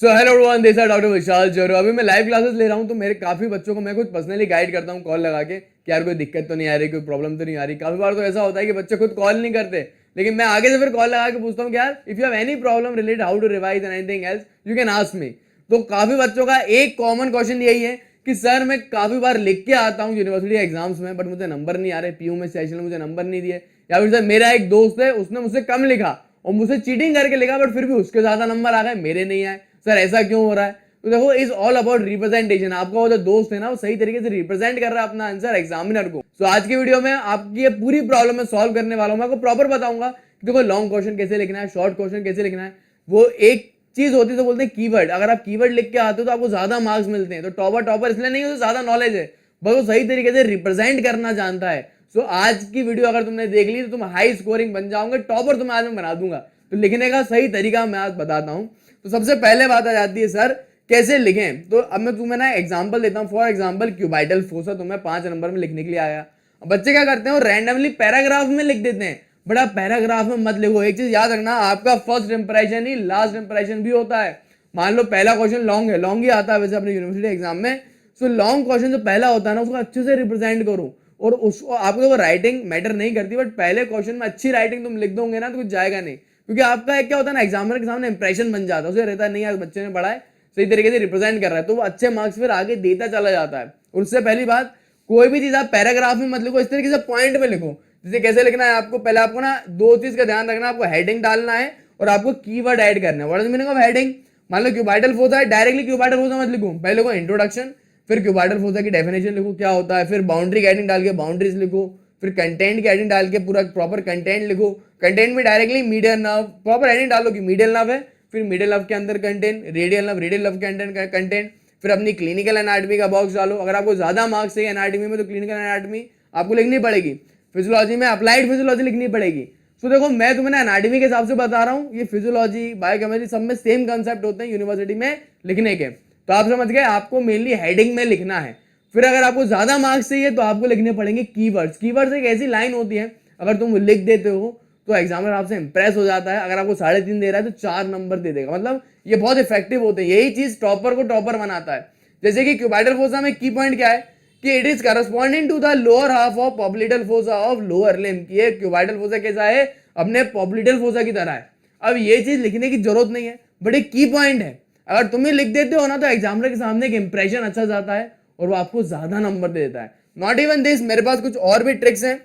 So hello everyone, this is doctor Vishal Joro. अभी मैं live classes ले रहा हूँ तो मेरे काफी बच्चों को मैं खुद पर्सनली गाइड करता हूँ कॉल लगा के कि यार कोई दिक्कत तो नहीं आ रही, कोई प्रॉब्लम तो नहीं आ रही। काफी बार तो ऐसा होता है कि बच्चे खुद कॉल नहीं करते, लेकिन मैं आगे से फिर कॉल लगा के पूछता हूँ कि यार if you have any problem related how to revise and anything else you can ask me. तो काफी बच्चों का एक कॉमन क्वेश्चन यही है कि सर मैं काफी बार लिख के आता हूँ यूनिवर्सिटी एग्जाम्स में बट मुझे नंबर नहीं आ रहे, पीयू में सेशन में मुझे नंबर नहीं दिए, या फिर सर मेरा एक दोस्त है उसने मुझसे कम लिखा और मुझसे चीटिंग करके लिखा बट फिर भी उसके ज्यादा नंबर आ गए, मेरे नहीं आए। सर ऐसा क्यों हो रहा है? तो देखो इज ऑल अबाउट रिप्रेजेंटेशन। आपका वो जो दोस्त है ना वो सही तरीके से रिप्रेजेंट कर रहा है अपना आंसर एग्जामिनर को। तो आज की वीडियो में आपकी ये पूरी प्रॉब्लम में सॉल्व करने वाला हूं। मैं आपको प्रॉपर बताऊंगा कि देखो लॉन्ग क्वेश्चन कैसे लिखना है, शॉर्ट क्वेश्चन कैसे लिखना है। वो एक चीज होती है तो बोलते हैं कीवर्ड। अगर आप कीवर्ड लिख के आते हो तो आपको ज्यादा मार्क्स मिलते हैं। तो टॉपर टॉपर इसलिए नहीं होता, ज्यादा नॉलेज है, बस वो सही तरीके से रिप्रेजेंट करना जानता है। सो आज की वीडियो अगर तुमने देख ली तो तुम हाई स्कोरिंग बन जाओगे, टॉपर तुम्हें आज मैं बना दूंगा। तो लिखने का सही तरीका मैं आज बताता हूं। तो सबसे पहले बात आ जाती है सर कैसे लिखें। तो अब मैं तुम्हें ना एग्जांपल देता हूं। फॉर एग्जांपल क्यूबाइटल फोसा तुम्हें 5 नंबर में लिखने के लिए आया। अब बच्चे क्या करते हैं, रैंडमली पैराग्राफ में लिख देते हैं। बड़ा पैराग्राफ में मत लिखो। एक चीज याद रखना, आपका फर्स्ट इंप्रेशन ही लास्ट इंप्रेशन भी होता है। मान लो पहला क्वेश्चन लॉन्ग है, लॉन्ग ही आता है वैसे अपने यूनिवर्सिटी एग्जाम में। सो लॉन्ग क्वेश्चन जो पहला होता है ना उसको अच्छे से रिप्रेजेंट करो। और उसको आपको वो राइटिंग मैटर नहीं करती, बट पहले क्वेश्चन में अच्छी राइटिंग तुम लिख दोगे ना तो कुछ जाएगा नहीं। क्योंकि आपका एक क्या होता है ना, एग्जामिनर के सामने इंप्रेशन बन जाता है। उसे रहता है नहीं यार बच्चे ने पढ़ा है, सही तरीके से रिप्रेजेंट कर रहा है, तो वो अच्छे मार्क्स फिर आगे देता चला जाता है। और उससे पहली बात, कोई भी चीज आप पैराग्राफ में मत लिखो, इस तरीके से पॉइंट में लिखो। जैसे कैसे लिखना है आपको, पहले आपको ना दो चीज का ध्यान रखना, आपको हेडिंग डालना है और आपको कीवर्ड ऐड करना है। What is the meaning of heading? मान लो क्यूबाइटल फोसा है, डायरेक्टली क्यूबाइटल फोसा मत लिखो, पहले लिखो इंट्रोडक्शन, फिर क्यूबाइटल फोसा की डेफिनेशन लिखो क्या होता है, फिर बाउंड्री की हेडिंग डाल के बाउंड्रीज लिखो, फिर कंटेंट की हेडिंग डाल के पूरा प्रॉपर कंटेंट लिखो। कंटेंट में directly medial nerve proper heading डालो कि मीडियल नर्व है, फिर मिडिल नर्व के अंदर कंटेंट, रेडियल नर्व के कंटेंट, फिर अपनी क्लिनिकल एनाटॉमी का बॉक्स डालो। अगर आपको ज्यादा मार्क्स चाहिए एनाटॉमी में तो क्लिनिकल एनाटॉमी आपको लिखनी पड़ेगी, फिजियोलॉजी में अप्लाइड फिजियोलॉजी लिखनी पड़ेगी। तो देखो मैं तुम्हें एनाटॉमी के हिसाब से बता रहा हूँ, ये फिजियोलॉजी बायोकेमिस्ट्री सब में सेम कंसेप्ट होते हैं यूनिवर्सिटी में लिखने के। तो आप समझ गए, आपको मेनली हेडिंग में लिखना है। फिर अगर आपको ज्यादा मार्क्स चाहिए तो आपको लिखने पड़ेंगे कीवर्ड्स। कीवर्ड्स एक ऐसी लाइन होती है, अगर तुम लिख देते हो तो एग्जामिनर आपसे इंप्रेस हो जाता है। अगर आपको 3.5 दे रहा है तो 4 नंबर दे देगा। मतलब ये बहुत इफेक्टिव होते हैं, यही चीज टॉपर को टॉपर बनाता है। जैसे कि क्यूबाइटल फोसा में की पॉइंट क्या है कि it is corresponding to the lower half of popliteal fossa of lower limb. ये क्यूबाइटल फोसा कैसा है, अपने पॉप्लिटल फोसा की तरह है। अब ये चीज लिखने की जरूरत नहीं है, बट एक की पॉइंट है। अगर तुम्हें लिख देते हो ना तो एग्जामिनर के सामने एक इंप्रेशन अच्छा जाता है और वो आपको ज्यादा नंबर दे देता है। नॉट इवन दिस, मेरे पास कुछ और भी ट्रिक्स हैं।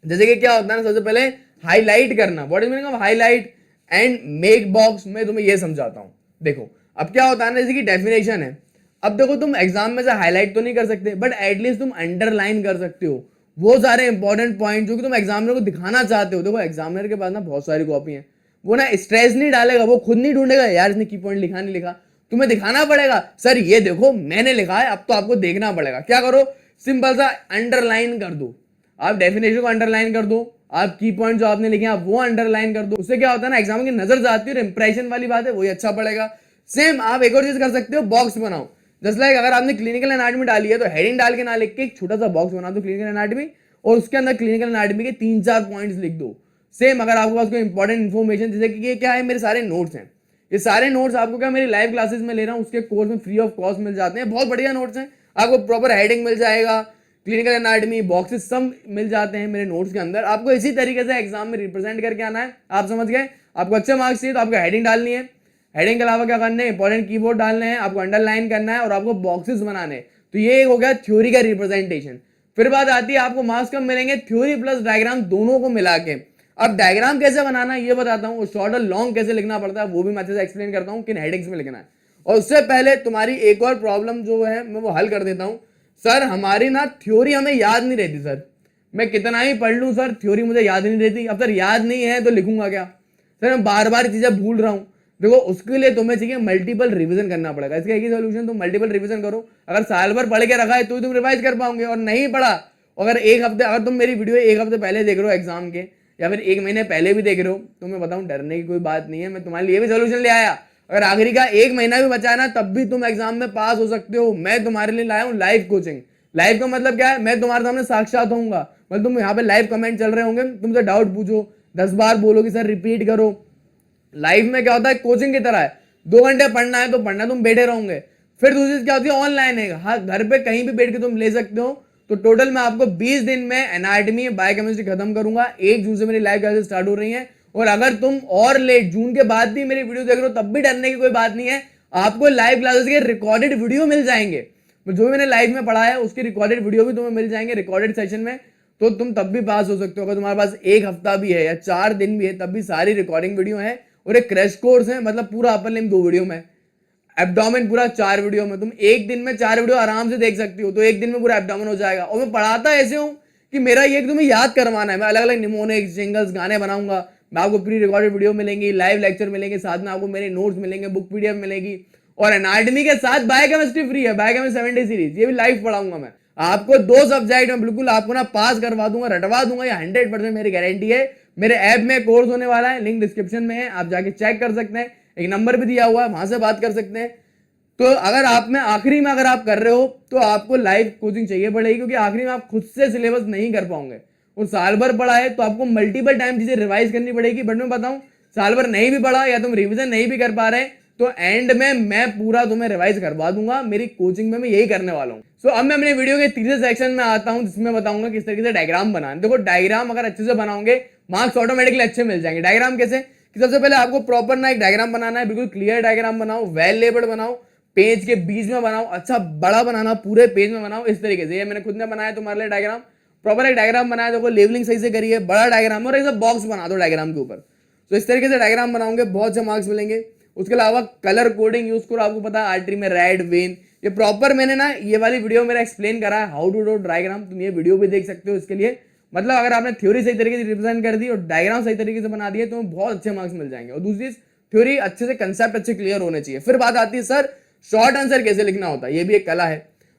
जैसे कि क्या होता है ना, सबसे पहले हाईलाइट करना। What is meaning of highlight and make box? मैं तुम्हें ये समझाता हूं। देखो अब क्या होता है ना, जैसे कि डेफिनेशन है। अब देखो तुम एग्जाम में से हाईलाइट तो नहीं कर सकते, बट एटलीस्ट तुम अंडरलाइन कर सकते हो वो सारे इंपॉर्टेंट पॉइंट जो कि तुम एग्जामिनर को दिखाना चाहते हो। देखो एग्जामिनर के पास ना बहुत सारी कॉपी है, वो ना स्ट्रेस नहीं डालेगा, वो खुद नहीं ढूंढेगा यार इसने की पॉइंट लिखा नहीं लिखा। तुम्हें दिखाना पड़ेगा सर ये देखो मैंने लिखा है, अब तो आपको देखना पड़ेगा। क्या करो, सिंपल सा अंडरलाइन कर दो। आप डेफिनेशन को अंडरलाइन कर दो, आप की पॉइंट जो आपने लिखे आप वो अंडरलाइन कर दो। उससे क्या होता है ना, एग्जाम की नजर जाती है और इंप्रेशन वाली बात है वही अच्छा पड़ेगा। सेम आप एक और चीज कर सकते हो, बॉक्स बनाओ। जस्ट लाइक अगर आपने क्लिनिकल एनाटॉमी डाली है तो हेडिंग डाल के ना लिख के एक छोटा सा बॉक्स बना दो क्लिनिकल एनाटॉमी, और उसके अंदर क्लिनिकल एनाटॉमी के 3-4 पॉइंट्स लिख दो। सेम अगर आपके पास कोई इंपॉर्टेंट इन्फॉर्मेशन, जैसे कि ये क्या है, मेरे सारे नोट्स हैं। ये सारे नोट्स आपको क्या मेरी लाइव क्लासेस में ले रहा हूँ उसके कोर्स में फ्री ऑफ कॉस्ट मिल जाते हैं। बहुत बढ़िया नोट्स हैं, आपको प्रॉपर हेडिंग मिल जाएगा, क्लिनिकल एनाटॉमी बॉक्सेस सब मिल जाते हैं मेरे नोट्स के अंदर। आपको इसी तरीके से एग्जाम में रिप्रेजेंट करके आना है। आप समझ गए, आपको अच्छे मार्क्स चाहिए तो आपको हेडिंग डालनी है, हेडिंग के अलावा क्या करना है, इंपॉर्टेंट कीवर्ड डालने हैं, आपको अंडरलाइन करना है और आपको बॉक्सेस बनाने हैं। तो ये हो गया थ्योरी का रिप्रेजेंटेशन। फिर बात आती है आपको मार्क्स कब मिलेंगे, थ्योरी प्लस डायग्राम दोनों को मिला के। अब डायग्राम कैसे बनाना है ये बताता हूँ, शॉर्ट और लॉन्ग कैसे लिखना पड़ता है वो भी मैं अच्छे से एक्सप्लेन करता हूँ, किन हेडिंग्स में लिखना है। और उससे पहले तुम्हारी एक और प्रॉब्लम जो है मैं वो हल कर देता हूँ। सर हमारी ना थ्योरी हमें याद नहीं रहती सर, मैं कितना ही पढ़ लूं सर थ्योरी मुझे याद नहीं रहती। अब सर याद नहीं है तो लिखूंगा क्या? सर मैं बार बार चीजें भूल रहा हूं। देखो उसके लिए तुम्हें चाहिए मल्टीपल रिवीजन करना पड़ेगा। इसका एक ही सोल्यूशन, तुम मल्टीपल रिवीजन करो। अगर साल भर पढ़ के रखा है तो तुम रिवाइज कर पाओगे, और नहीं पढ़ा अगर एक हफ्ते, अगर तुम मेरी वीडियो एक हफ्ते पहले देख रहे हो एग्जाम के, या फिर 1 महीने पहले भी देख रहे हो, तो मैं बताऊं डरने की कोई बात नहीं है, मैं तुम्हारे लिए भी सोल्यूशन ले आया। अगर आखिरी का 1 महीना भी बचा है ना तब भी तुम एग्जाम में पास हो सकते हो। मैं तुम्हारे लिए लाया हूँ लाइव कोचिंग। लाइव का मतलब क्या है, मैं तुम्हारे सामने साक्षात होऊंगा, मतलब तुम यहाँ पे लाइव कमेंट चल रहे होंगे, तुमसे डाउट पूछो, 10 बार बोलो कि सर रिपीट करो। लाइव में क्या होता है, कोचिंग की तरह है। 2 घंटे पढ़ना है तो पढ़ना, तुम बैठे रहोगे। फिर दूसरी चीज क्या होती है, ऑनलाइन है, हाँ घर पे कहीं भी बैठ के तुम ले सकते हो। तो टोटल मैं आपको 20 दिन में एनाटॉमी बायोकेमिस्ट्री खत्म करूंगा। 1 जून से मेरी लाइव क्लासेस स्टार्ट हो रही हैं। और अगर तुम और लेट जून के बाद भी मेरी वीडियो देख रहे हो तब भी डरने की कोई बात नहीं है, आपको लाइव क्लासेस के रिकॉर्डेड वीडियो मिल जाएंगे। जो भी मैंने लाइव में पढ़ा है उसकी रिकॉर्डेड वीडियो भी तुम्हें मिल जाएंगे रिकॉर्डेड सेशन में। तो तुम तब भी पास हो सकते हो। अगर तुम्हारे पास 1 हफ्ता भी है या 4 दिन भी है तब भी सारी रिकॉर्डिंग वीडियो है। और एक क्रैश कोर्स है, मतलब पूरा अपर लिम्ब 2 वीडियो में, एब्डोमेन पूरा 4 वीडियो में। तुम एक दिन में 4 वीडियो आराम से देख सकती हो। तो एक दिन में पूरा एब्डोमेन हो जाएगा। और मैं पढ़ाता ऐसे हूं कि मेरा ये तुम्हें याद करवाना है। मैं अलग अलग निमोनिक्स जिंगल्स गाने बनाऊंगा, मैं आपको प्री रिकॉर्डेड वीडियो मिलेंगी, लाइव लेक्चर मिलेंगे, साथ में आपको मेरे नोट्स मिलेंगे, बुक पीडीएफ मिलेगी। और एनाटॉमी के साथ बायोकेमिस्ट्री फ्री है, बायोकेमिस्ट्री 7 डे सीरीज, ये भी लाइव पढ़ाऊंगा मैं आपको। 2 सब्जेक्ट में बिल्कुल आपको ना पास करवा दूंगा, रटवा दूंगा, ये 100% मेरी गारंटी है। मेरे ऐप में कोर्स होने वाला है, लिंक डिस्क्रिप्शन में है, आप जाके चेक कर सकते हैं। एक नंबर भी दिया हुआ है, वहां से बात कर सकते हैं। तो अगर आप में आखिरी में अगर आप कर रहे हो तो आपको लाइव कोचिंग चाहिए पड़ेगी, क्योंकि आखिरी में आप खुद से सिलेबस नहीं कर पाओगे। और साल भर पढ़ा है तो आपको मल्टीपल टाइम चीजें रिवाइज करनी पड़ेगी। बट मैं बताऊं, साल भर नहीं भी पढ़ा या तुम रिवीजन नहीं भी कर पा रहे तो एंड में मैं पूरा तुम्हें रिवाइज करवा दूंगा। मेरी कोचिंग में मैं यही करने वाला हूँ। सो अब मैं अपने वीडियो के तीसरे सेक्शन में आता हूँ, जिसमें बताऊंगा किस तरीके से डायग्राम बनाना। देखो डायग्राम अगर अच्छे से बनाओगे मार्क्स ऑटोमेटिकली अच्छे मिल जाएंगे। डायग्राम कैसे कि सबसे पहले आपको प्रॉपर ना एक डायग्राम बनाना है, बिल्कुल क्लियर डायग्राम बनाओ, वेल लेबल्ड बनाओ, पेज के बीच में बनाओ, अच्छा बड़ा बनाना, पूरे पेज में बनाओ। इस तरीके से ये मैंने खुद ने बनाया तुम्हारे लिए डायग्राम। प्रॉपर एक डायग्राम बनाया, देखो लेवलिंग सही से करिए, बड़ा डायग्राम और एक बॉक्स बना दो डायग्राम के ऊपर। तो इस तरीके से डायग्राम बनाओगे बहुत से मार्क्स मिलेंगे। उसके अलावा कलर कोडिंग यूज करो, आपको पता है आर्टरी में रेड वेन, ये प्रॉपर मैंने ना ये वाली वीडियो मेरा एक्सप्लेन करा है, हाउ टू डू डायग्राम। तुम ये वीडियो भी देख सकते हो इसके लिए। मतलब अगर आपने थ्योरी सही तरीके से रिप्रेजेंट कर दी और डायग्राम सही तरीके से बना दिए तो बहुत अच्छे मार्क्स मिल जाएंगे। और दूसरी थ्योरी अच्छे से कंसेप्ट अच्छे क्लियर होने चाहिए। फिर बात आती है सर शॉर्ट आंसर कैसे लिखना होता है, ये भी एक कला है।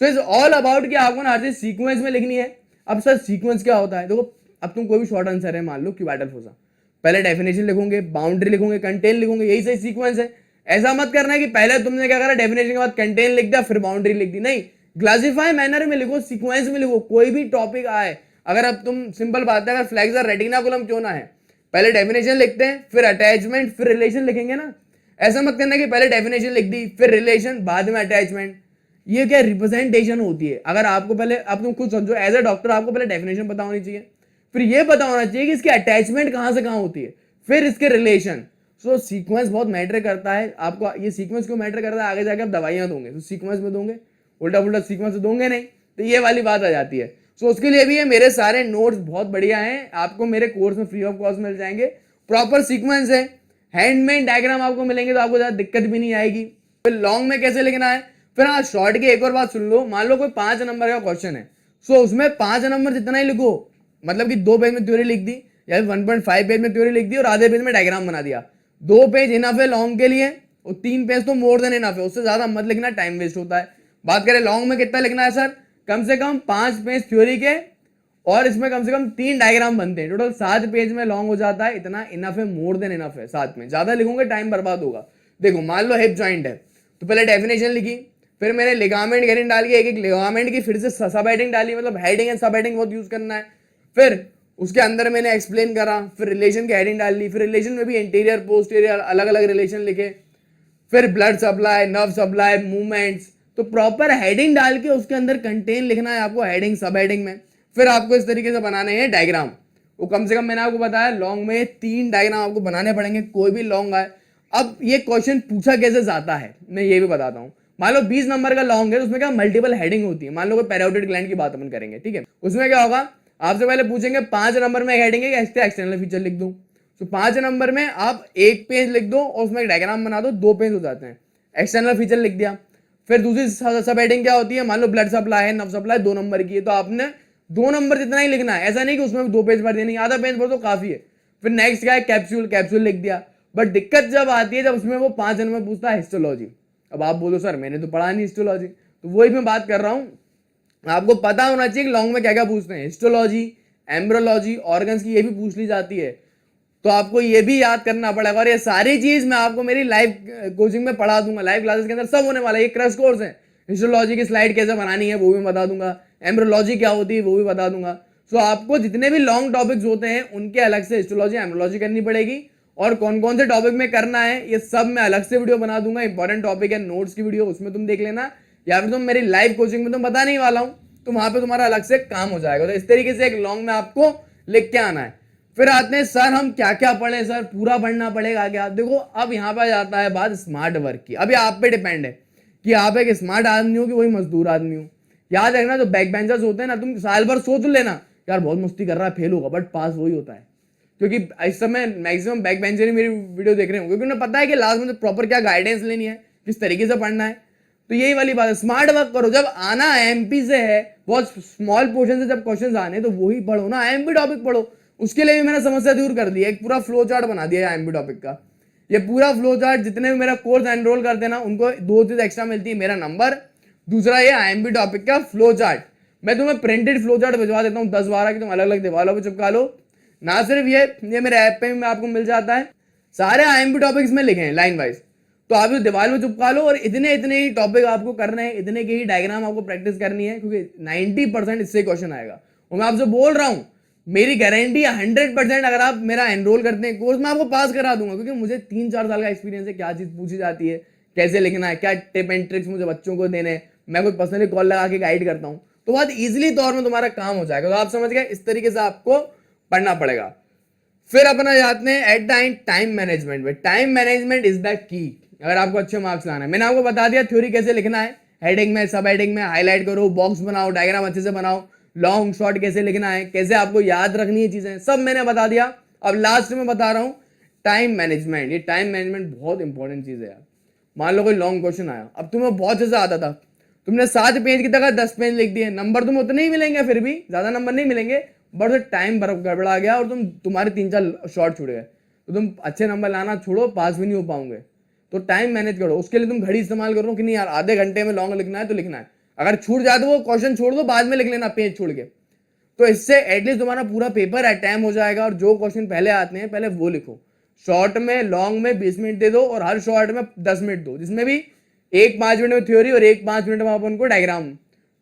सो इट्स ऑल अबाउट कि आपको ना हर चीज सीक्वेंस में लिखनी है। अब सर सीक्वेंस क्या होता है, देखो अब तुम कोई भी शॉर्ट आंसर है, मान लो क्वाड्रेटिक फोसा, पहले डेफिनेशन लिखोगे, बाउंड्री लिखोगे, कंटेन लिखोगे, यही सही सीक्वेंस है। ऐसा मत करना है कि पहले तुमने क्या करा, डेफिनेशन के बाद कंटेन लिख दिया फिर बाउंड्री लिख दी। नहीं, क्लासिफाई मैनर में लिखो, सीक्वेंस में लिखो। कोई भी टॉपिक आए, अगर अब तुम सिंपल बात है, अगर फ्लेक्सर रेटिनाकुलम क्यों ना है, पहले डेफिनेशन लिखते हैं फिर अटैचमेंट फिर रिलेशन लिखेंगे ना। ऐसा मत करना कि पहले डेफिनेशन लिख दी फिर रिलेशन बाद में अटैचमेंट। ये क्या रिप्रेजेंटेशन होती है। अगर आपको पहले, अब तुम खुद समझो, एज ए डॉक्टर आपको पहले डेफिनेशन पता होनी चाहिए, फिर ये पता होना चाहिए कि इसकी अटैचमेंट कहां से कहां होती है, फिर इसके रिलेशन। सो सीक्वेंस बहुत मैटर करता है। आपको ये सीक्वेंस क्यों मैटर करता है, आगे जाके आप दवाइयां दोगे तो सीक्वेंस में दोगे, उल्टा पुल्टा सीक्वेंस दोगे नहीं, तो ये वाली बात आ जाती है। सो उसके लिए भी है, मेरे सारे नोट्स बहुत बढ़िया हैं, आपको मेरे कोर्स में फ्री ऑफ कॉस्ट मिल जाएंगे। प्रॉपर सीक्वेंस है, हैंडमेड डायग्राम आपको मिलेंगे तो आपको ज्यादा दिक्कत भी नहीं आएगी। फिर लॉन्ग में कैसे लिखना है, फिर हाँ शॉर्ट की एक और बात सुन लो। मान लो कोई 5 नंबर का क्वेश्चन है, सो उसमें 5 नंबर जितना ही लिखो, मतलब कि 2 पेज में थ्योरी लिख दी या 1.5 पेज में थ्योरी लिख दी और आधे पेज में डायग्राम बना दिया। 2 पेज इनफ है लॉन्ग के लिए और 3 पेज तो मोर देन इनफ है, उससे ज्यादा मत लिखना, टाइम वेस्ट होता है। बात करें लॉन्ग में कितना लिखना है सर, कम से कम 5 पेज थ्योरी के और इसमें कम से कम 3 डायग्राम बनते हैं। टोटल 7 पेज में लॉन्ग हो जाता है, इतना इनफ है, मोर देन इनफ है। 7 में ज्यादा लिखूंगे टाइम बर्बाद होगा। देखो मान लो हिप जॉइंट है तो पहले डेफिनेशन लिखी, फिर मैंने लिगामेंट हेडिंग डाल के एक लिगामेंट की फिर से सब हेडिंग डाली, मतलब हेडिंग एंड सब हेडिंग बहुत यूज करना है। फिर उसके अंदर मैंने एक्सप्लेन करा, फिर रिलेशन की हेडिंग डाल ली, फिर रिलेशन में भी इंटीरियर पोस्टीरियर अलग अलग रिलेशन लिखे, फिर blood supply, nerve supply, movements. तो प्रॉपर हेडिंग डाल के उसके अंदर कंटेन लिखना है आपको, हेडिंग सब हेडिंग में। फिर आपको इस तरीके से बनाने हैं डायग्राम। वो कम से कम मैंने आपको बताया लॉन्ग में 3 डायग्राम आपको बनाने पड़ेंगे, कोई भी लॉन्ग आए। अब ये क्वेश्चन पूछा कैसे जाता है मैं ये भी बताता हूँ। मान लो 20 नंबर का लॉन्ग है तो उसमें क्या मल्टीपल हेडिंग होती है। मान लो कोई पैराइटिड ग्लैंड की बात अपन करेंगे, ठीक है, उसमें क्या होगा, आपसे पहले पूछेंगे 5 नंबर में हेडिंग है कि एक्सटर्नल फीचर लिख दूं। तो 5 नंबर में आप 1 पेज लिख दो और उसमें एक डायग्राम बना दो, 2 पेज हो जाते हैं, एक्सटर्नल फीचर लिख दिया। फिर दूसरी सब हेडिंग क्या होती है, मान लो ब्लड सप्लाई है, नर्व सप्लाई 2 नंबर की है, तो आपने 2 नंबर जितना ही लिखना है, ऐसा नहीं कि उसमें 2 पेज भर दिया, नहीं, आधा पेज भर तो काफी है। फिर नेक्स्ट क्या है, कैप्सूल, कैप्सूल लिख दिया। बट दिक्कत जब आती है जब उसमें वो 5 नंबर पूछता है हिस्टोलॉजी। अब आप बोलो सर मैंने तो पढ़ा नहीं हिस्टोलॉजी, तो वही मैं बात कर रहा हूँ, आपको पता होना चाहिए कि लॉन्ग में क्या क्या पूछते हैं, हिस्टोलॉजी, एम्ब्रोलॉजी, ऑर्गन्स की ये भी पूछ ली जाती है, तो आपको ये भी याद करना पड़ेगा। और ये सारी चीज मैं आपको मेरी लाइव कोचिंग में पढ़ा दूंगा, लाइव क्लासेस के अंदर सब होने वाला है। ये क्रैश कोर्स है, हिस्टोलॉजी की स्लाइड कैसे बनानी है वो भी बता दूंगा, एम्ब्रोलॉजी क्या होती है वो भी बता दूंगा। सो आपको जितने भी लॉन्ग टॉपिक्स होते हैं उनके अलग से हिस्टोलॉजी, एम्ब्रोलॉजी करनी पड़ेगी और कौन कौन से टॉपिक में करना है ये सब मैं अलग से वीडियो बना दूंगा। इंपॉर्टेंट टॉपिक है नोट्स की वीडियो, उसमें तुम देख लेना, या फिर तुम मेरी लाइव कोचिंग में तुम बता नहीं वाला हूं, तो वहां पे तुम्हारा अलग से काम हो जाएगा। तो इस तरीके से एक लॉन्ग में आपको लिख के आना है। फिर आते हैं सर हम क्या क्या पढ़े सर, पूरा पढ़ना पड़ेगा क्या? देखो अब यहाँ पे जाता है बात स्मार्ट वर्क की। अभी आप पे डिपेंड है कि आप एक स्मार्ट आदमी हो कि वही मजदूर आदमी हो। याद रखना जो बैक बेंचर्स होते हैं ना, तुम साल भर सोच लेना यार बहुत मस्ती कर रहा है, फेल होगा, बट पास वही होता है। क्योंकि इस समय मैक्सिमम बैक बेंचर ही मेरी वीडियो देख रहे होंगे, क्योंकि उन्हें पता है कि लास्ट में प्रॉपर क्या गाइडेंस लेनी है, किस तरीके से पढ़ना है। तो यही वाली बात है, स्मार्ट वर्क करो। जब आना एमपी से है, बहुत स्मॉल पोर्शन से जब क्वेश्चन आने तो वही पढ़ो ना, एमपी टॉपिक पढ़ो। उसके लिए भी मैंने समस्या दूर कर दी है, एक पूरा फ्लो चार्ट बना दिया है एमपी टॉपिक का। ये पूरा फ्लो चार्ट जितने भी मेरा कोर्स एनरोल करते हैं ना, उनको 2 चीज एक्स्ट्रा मिलती है, मेरा नंबर, दूसरा ये आईएमपी टॉपिक का फ्लो चार्ट। मैं तुम्हें प्रिंटेड फ्लो चार्ट भिजवा देता हूँ 10-12 की, तुम अलग अलग दीवारों पे चिपका लो। ना सिर्फ ये मेरे ऐप पे भी आपको मिल जाता है, सारे आईएमपी टॉपिक्स में लिखे हैं लाइन वाइज, तो आप इस दीवार में चिपका लो। और इतने इतने ही टॉपिक आपको करने हैं, इतने के ही डायग्राम आपको प्रैक्टिस करनी है, क्योंकि 90% इससे क्वेश्चन आएगा। और मैं आपसे बोल रहा हूँ, मेरी गारंटी 100%, अगर आप मेरा एनरोल करते हैं कोर्स, मैं आपको पास करा दूंगा, क्योंकि मुझे 3-4 साल का एक्सपीरियंस है, क्या चीज पूछी जाती है, कैसे लिखना है, क्या टिप एंड ट्रिक्स मुझे बच्चों को देने हैं, मैं कोई पर्सनली कॉल लगा के गाइड करता हूँ, तो बहुत इजीली तौर में तुम्हारा काम हो जाएगा। तो आप समझ गए, इस तरीके से आपको पढ़ना पड़ेगा। फिर अपना जाते हैं at the end time management में। Time management is the key, अगर आपको अच्छे मार्क्स लाना है। मैंने आपको बता दिया थ्योरी कैसे लिखना है, हेडिंग में, सब हेडिंग में हाईलाइट करो, बॉक्स बनाओ, डायग्राम अच्छे से बनाओ, लॉन्ग शॉर्ट कैसे लिखना है, कैसे आपको याद रखनी है चीजें, सब मैंने बता दिया। अब लास्ट में बता रहा हूं टाइम मैनेजमेंट। ये टाइम मैनेजमेंट बहुत इंपॉर्टेंट चीज है यार। मान लो कोई लॉन्ग क्वेश्चन आया, अब तुम्हें बहुत अच्छे से आता था, तुमने 7 पेज की जगह 10 पेज लिख दिए, नंबर तुम्हें उतने ही मिलेंगे, फिर भी ज्यादा नंबर नहीं मिलेंगे, बट टाइम गड़बड़ा गया और तुम्हारे 3-4 शॉर्ट छूट गए, तो तुम अच्छे नंबर लाना छोड़ो, पास भी नहीं हो पाओगे। तो टाइम मैनेज करो, उसके लिए तुम घड़ी इस्तेमाल करो कि नहीं यार आधे घंटे में लॉन्ग लिखना है तो लिखना है, अगर छूट जाए तो वो क्वेश्चन छोड़ दो, बाद में लिख लेना पेज छोड़ के। तो इससे एटलीस्ट तुम्हारा पूरा पेपर एट टाइम हो जाएगा। और जो क्वेश्चन पहले आते हैं पहले वो लिखो, शॉर्ट में लॉन्ग में 20 मिनट दे दो, और हर शॉर्ट में 10 मिनट दो, जिसमें भी 1 5 मिनट में थ्योरी और 1 5 मिनट में अपन को डायग्राम।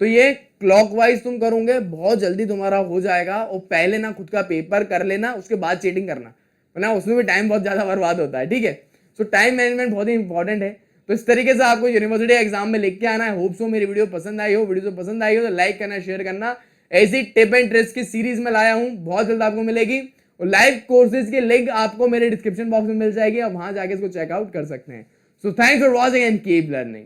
तो ये क्लॉकवाइज तुम करोगे, बहुत जल्दी तुम्हारा हो जाएगा। और पहले ना खुद का पेपर कर लेना, उसके बाद चीटिंग करना, वरना उसमें भी टाइम बहुत ज्यादा बर्बाद होता है। ठीक है, सो टाइम मैनेजमेंट बहुत ही इंपॉर्टेंट है। तो इस तरीके से आपको यूनिवर्सिटी एग्जाम में लिख के आना है। होप सो मेरी वीडियो पसंद आई हो। वीडियो पसंद आई हो तो लाइक करना, शेयर करना। ऐसी टिप एंड ट्रिक्स की सीरीज में लाया हूं, बहुत जल्द आपको मिलेगी। और लाइव कोर्सेज की लिंक आपको मेरे डिस्क्रिप्शन बॉक्स में मिल जाएगी, आप वहां जाके इसको चेकआउट कर सकते हैं। So thanks for watching and keep learning.